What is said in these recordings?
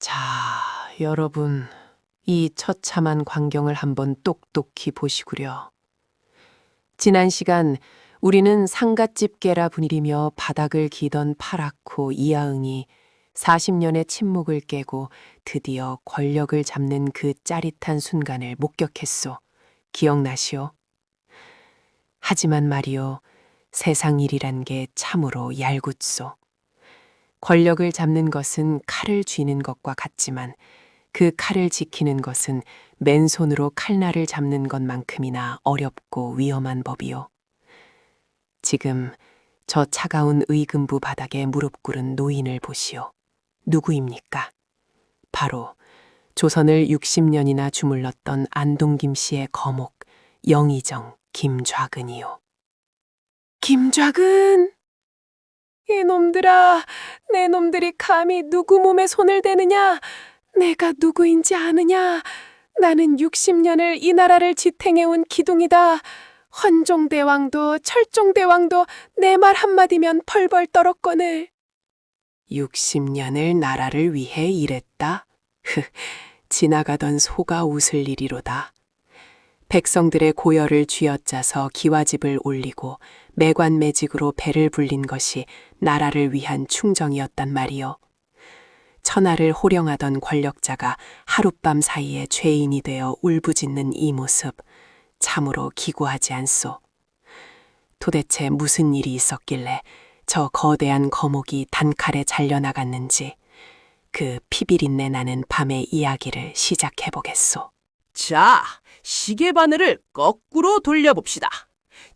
자, 여러분, 이 처참한 광경을 한번 똑똑히 보시구려. 지난 시간 우리는 상갓집 깨라 분이며 바닥을 기던 파랗고 이하응이 40년의 침묵을 깨고 드디어 권력을 잡는 그 짜릿한 순간을 목격했소. 기억나시오? 하지만 말이오, 세상 일이란 게 참으로 얄궂소. 권력을 잡는 것은 칼을 쥐는 것과 같지만 그 칼을 지키는 것은 맨손으로 칼날을 잡는 것만큼이나 어렵고 위험한 법이요. 지금 저 차가운 의금부 바닥에 무릎 꿇은 노인을 보시오. 누구입니까? 바로 조선을 60년이나 주물렀던 안동김 씨의 거목 영의정 김좌근이요. 김좌근! 이놈들아, 내 놈들이 감히 누구 몸에 손을 대느냐? 내가 누구인지 아느냐? 나는 60년을 이 나라를 지탱해온 기둥이다. 헌종대왕도 철종대왕도 내 말 한마디면 벌벌 떨었거늘. 60년을 나라를 위해 일했다? 지나가던 소가 웃을 일이로다. 백성들의 고열을 쥐어짜서 기와집을 올리고 매관매직으로 배를 불린 것이 나라를 위한 충정이었단 말이요. 천하를 호령하던 권력자가 하룻밤 사이에 죄인이 되어 울부짖는 이 모습, 참으로 기구하지 않소. 도대체 무슨 일이 있었길래 저 거대한 거목이 단칼에 잘려나갔는지 그 피비린내 나는 밤의 이야기를 시작해보겠소. 자, 시계바늘을 거꾸로 돌려봅시다.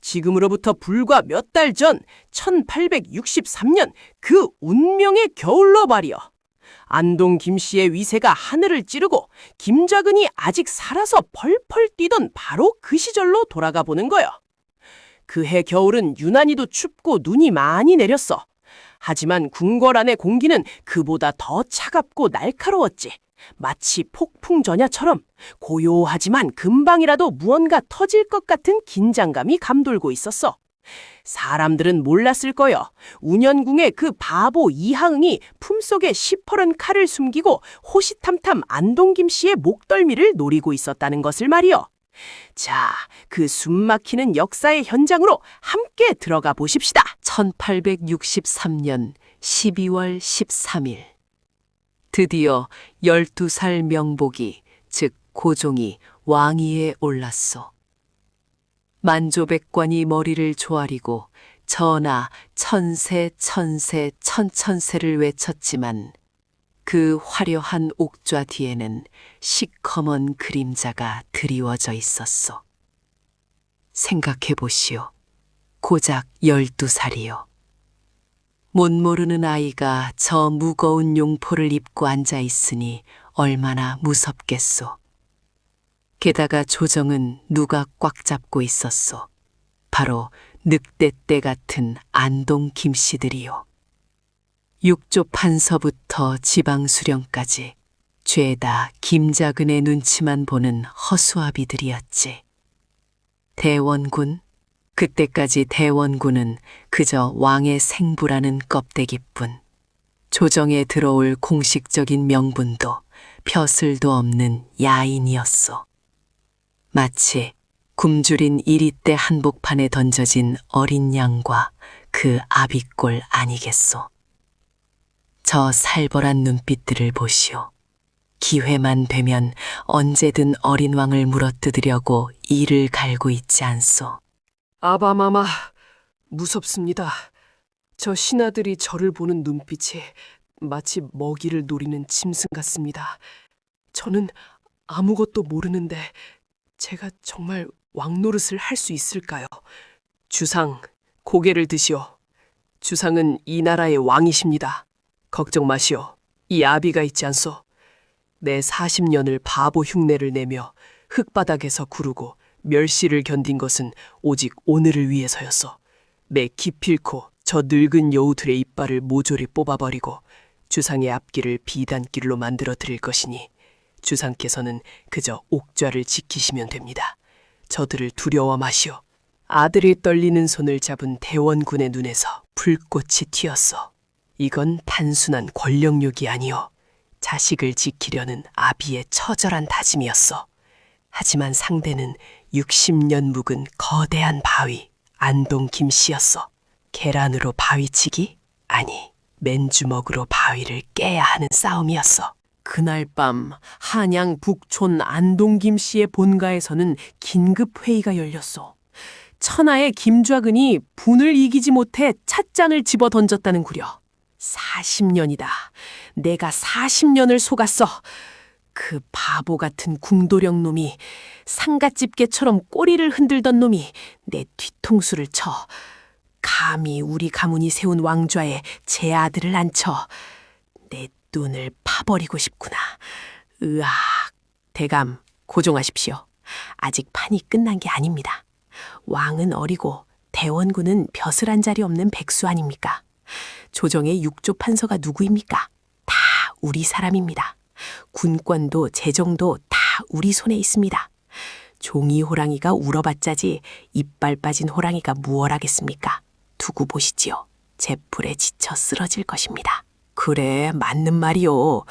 지금으로부터 불과 몇 달 전 1863년 그 운명의 겨울로 말이여. 안동 김씨의 위세가 하늘을 찌르고 김좌근이 아직 살아서 펄펄 뛰던 바로 그 시절로 돌아가 보는 거요. 그해 겨울은 유난히도 춥고 눈이 많이 내렸어. 하지만 궁궐 안의 공기는 그보다 더 차갑고 날카로웠지. 마치 폭풍전야처럼 고요하지만 금방이라도 무언가 터질 것 같은 긴장감이 감돌고 있었어. 사람들은 몰랐을 거요. 운현궁의 그 바보 이하응이 품속에 시퍼런 칼을 숨기고 호시탐탐 안동김 씨의 목덜미를 노리고 있었다는 것을 말이요. 자, 그 숨막히는 역사의 현장으로 함께 들어가 보십시다. 1863년 12월 13일. 드디어 12살 명복이, 즉 고종이 왕위에 올랐소. 만조백관이 머리를 조아리고 전하, 천세, 천세, 천천세를 외쳤지만 그 화려한 옥좌 뒤에는 시커먼 그림자가 드리워져 있었소. 생각해 보시오. 고작 12살이요. 못 모르는 아이가 저 무거운 용포를 입고 앉아 있으니 얼마나 무섭겠소. 게다가 조정은 누가 꽉 잡고 있었소. 바로 늑대떼 같은 안동 김씨들이요. 육조 판서부터 지방 수령까지 죄다 김좌근의 눈치만 보는 허수아비들이었지. 대원군? 그때까지 대원군은 그저 왕의 생부라는 껍데기뿐, 조정에 들어올 공식적인 명분도 벼슬도 없는 야인이었소. 마치 굶주린 이리떼 한복판에 던져진 어린 양과 그 아비꼴 아니겠소. 저 살벌한 눈빛들을 보시오. 기회만 되면 언제든 어린 왕을 물어뜯으려고 이를 갈고 있지 않소. 아바마마, 무섭습니다. 저 신하들이 저를 보는 눈빛이 마치 먹이를 노리는 짐승 같습니다. 저는 아무것도 모르는데 제가 정말 왕노릇을 할 수 있을까요? 주상, 고개를 드시오. 주상은 이 나라의 왕이십니다. 걱정 마시오. 이 아비가 있지 않소. 내 40년을 바보 흉내를 내며 흙바닥에서 구르고 멸시를 견딘 것은 오직 오늘을 위해서였어. 내 기필코 저 늙은 여우들의 이빨을 모조리 뽑아버리고 주상의 앞길을 비단길로 만들어 드릴 것이니 주상께서는 그저 옥좌를 지키시면 됩니다. 저들을 두려워 마시오. 아들이 떨리는 손을 잡은 대원군의 눈에서 불꽃이 튀었어. 이건 단순한 권력욕이 아니오. 자식을 지키려는 아비의 처절한 다짐이었어. 하지만 상대는 60년 묵은 거대한 바위, 안동 김씨였어. 계란으로 바위치기? 아니, 맨주먹으로 바위를 깨야 하는 싸움이었어. 그날 밤 한양 북촌 안동 김씨의 본가에서는 긴급 회의가 열렸어. 천하의 김좌근이 분을 이기지 못해 찻잔을 집어 던졌다는 구려. 40년이다. 내가 40년을 속았어. 그 바보 같은 궁도령 놈이, 상갓집게처럼 꼬리를 흔들던 놈이 내 뒤통수를 쳐. 감히 우리 가문이 세운 왕좌에 제 아들을 앉혀 내 눈을 파버리고 싶구나. 으악. 대감, 고종하십시오. 아직 판이 끝난 게 아닙니다. 왕은 어리고 대원군은 벼슬한 자리 없는 백수 아닙니까? 조정의 육조 판서가 누구입니까? 다 우리 사람입니다. 군권도 재정도 다 우리 손에 있습니다. 종이 호랑이가 울어봤자지 이빨 빠진 호랑이가 무얼 하겠습니까? 두고 보시지요. 제풀에 지쳐 쓰러질 것입니다. 그래, 맞는 말이요.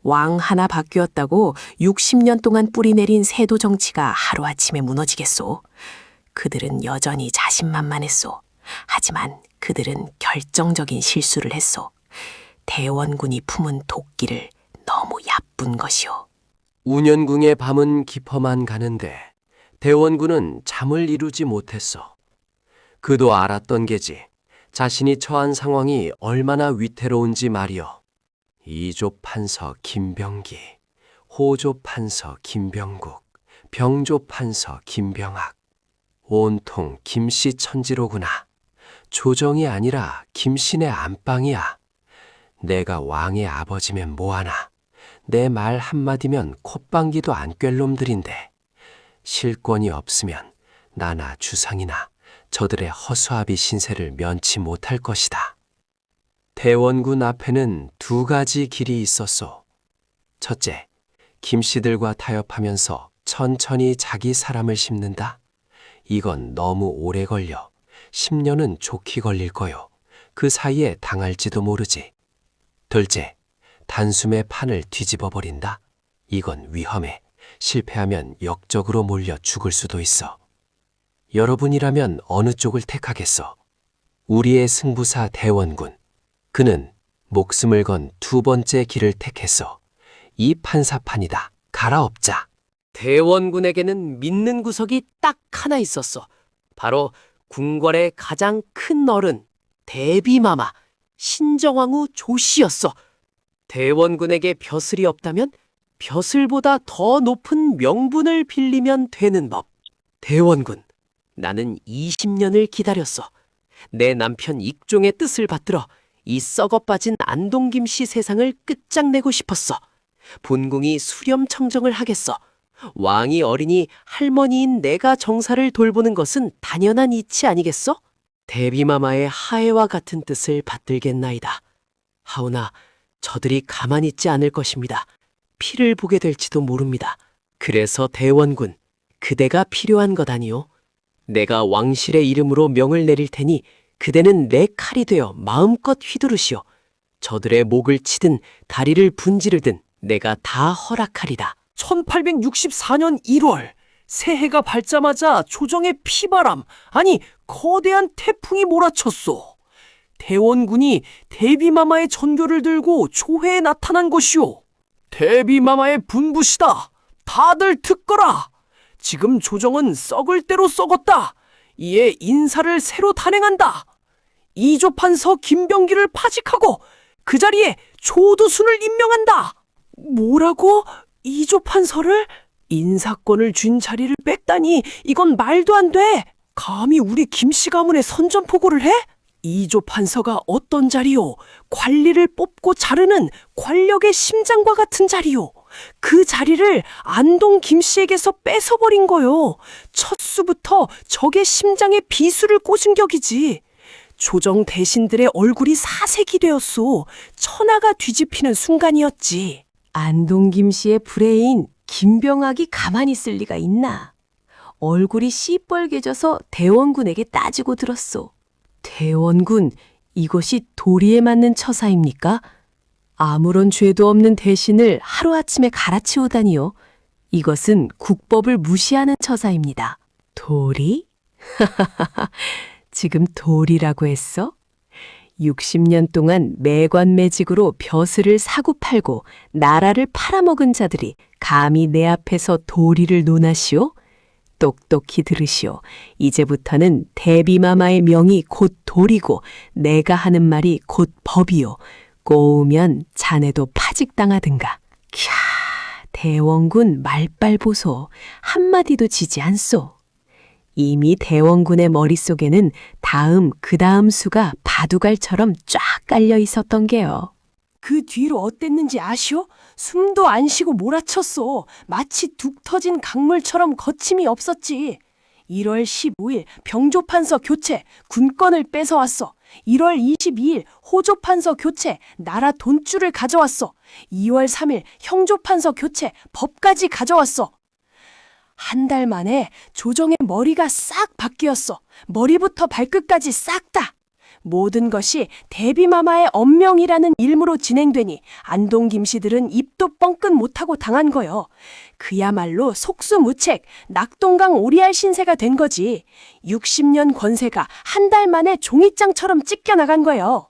왕 하나 바뀌었다고 60년 동안 뿌리 내린 세도 정치가 하루아침에 무너지겠소. 그들은 여전히 자신만만했소. 하지만 그들은 결정적인 실수를 했소. 대원군이 품은 도끼를 너무 얕은 것이오. 운현궁의 밤은 깊어만 가는데 대원군은 잠을 이루지 못했어. 그도 알았던 게지. 자신이 처한 상황이 얼마나 위태로운지 말이여. 이조 판서 김병기, 호조 판서 김병국, 병조 판서 김병학. 온통 김씨 천지로구나. 조정이 아니라 김씨네 안방이야. 내가 왕의 아버지면 뭐하나. 내 말 한마디면 콧방귀도 안 꿰 놈들인데. 실권이 없으면 나나 주상이나 저들의 허수아비 신세를 면치 못할 것이다. 대원군 앞에는 두 가지 길이 있었소. 첫째, 김씨들과 타협하면서 천천히 자기 사람을 심는다. 이건 너무 오래 걸려. 10년은 좋게 걸릴 거요. 그 사이에 당할지도 모르지. 둘째, 단숨에 판을 뒤집어 버린다. 이건 위험해. 실패하면 역적으로 몰려 죽을 수도 있어. 여러분이라면 어느 쪽을 택하겠어? 우리의 승부사 대원군. 그는 목숨을 건 두 번째 길을 택했어. 이 판사판이다. 갈아엎자. 대원군에게는 믿는 구석이 딱 하나 있었어. 바로 궁궐의 가장 큰 어른, 대비마마, 신정왕후 조씨였어. 대원군에게 벼슬이 없다면 벼슬보다 더 높은 명분을 빌리면 되는 법. 대원군, 나는 20년을 기다렸어. 내 남편 익종의 뜻을 받들어 이 썩어빠진 안동김씨 세상을 끝장내고 싶었어. 본궁이 수렴청정을 하겠어. 왕이 어리니 할머니인 내가 정사를 돌보는 것은 당연한 이치 아니겠어? 대비마마의 하애와 같은 뜻을 받들겠나이다. 하오나 저들이 가만히 있지 않을 것입니다. 피를 보게 될지도 모릅니다. 그래서 대원군, 그대가 필요한 것 아니오? 내가 왕실의 이름으로 명을 내릴 테니 그대는 내 칼이 되어 마음껏 휘두르시오. 저들의 목을 치든 다리를 분지르든 내가 다 허락하리다. 1864년 1월 새해가 밝자마자 조정의 피바람, 아니 거대한 태풍이 몰아쳤소. 대원군이 대비마마의 전교를 들고 조회에 나타난 것이오. 대비마마의 분부시다. 다들 듣거라. 지금 조정은 썩을 대로 썩었다. 이에 인사를 새로 단행한다. 이조 판서 김병기를 파직하고 그 자리에 조두순을 임명한다. 뭐라고? 이조 판서를? 인사권을 준 자리를 뺏다니 이건 말도 안 돼. 감히 우리 김씨 가문에 선전포고를 해? 이조 판서가 어떤 자리요? 관리를 뽑고 자르는 권력의 심장과 같은 자리요. 그 자리를 안동 김씨에게서 뺏어버린 거요. 첫 수부터 적의 심장에 비수를 꽂은 격이지. 조정 대신들의 얼굴이 사색이 되었소. 천하가 뒤집히는 순간이었지. 안동 김씨의 불애인 김병학이 가만히 있을 리가 있나? 얼굴이 시뻘개져서 대원군에게 따지고 들었소. 대원군, 이것이 도리에 맞는 처사입니까? 아무런 죄도 없는 대신을 하루아침에 갈아치우다니요. 이것은 국법을 무시하는 처사입니다. 도리? 지금 도리라고 했어? 60년 동안 매관매직으로 벼슬을 사고 팔고 나라를 팔아먹은 자들이 감히 내 앞에서 도리를 논하시오? 똑똑히 들으시오. 이제부터는 대비마마의 명이 곧 도리고 내가 하는 말이 곧 법이요. 꼬우면 자네도 파직당하든가. 캬, 대원군 말빨 보소. 한마디도 지지 않소. 이미 대원군의 머릿속에는 다음 그 다음 수가 바둑알처럼 쫙 깔려 있었던 게요. 그 뒤로 어땠는지 아시오? 숨도 안 쉬고 몰아쳤어. 마치 둑 터진 강물처럼 거침이 없었지. 1월 15일 병조판서 교체, 군권을 뺏어왔어. 1월 22일 호조판서 교체, 나라 돈줄을 가져왔어. 2월 3일 형조판서 교체, 법까지 가져왔어. 한 달 만에 조정의 머리가 싹 바뀌었어. 머리부터 발끝까지 싹 다. 모든 것이 대비마마의 엄명이라는 일무로 진행되니 안동 김씨들은 입도 뻥끗 못하고 당한 거요. 그야말로 속수무책, 낙동강 오리알 신세가 된 거지. 60년 권세가 한 달 만에 종이장처럼 찢겨나간 거요.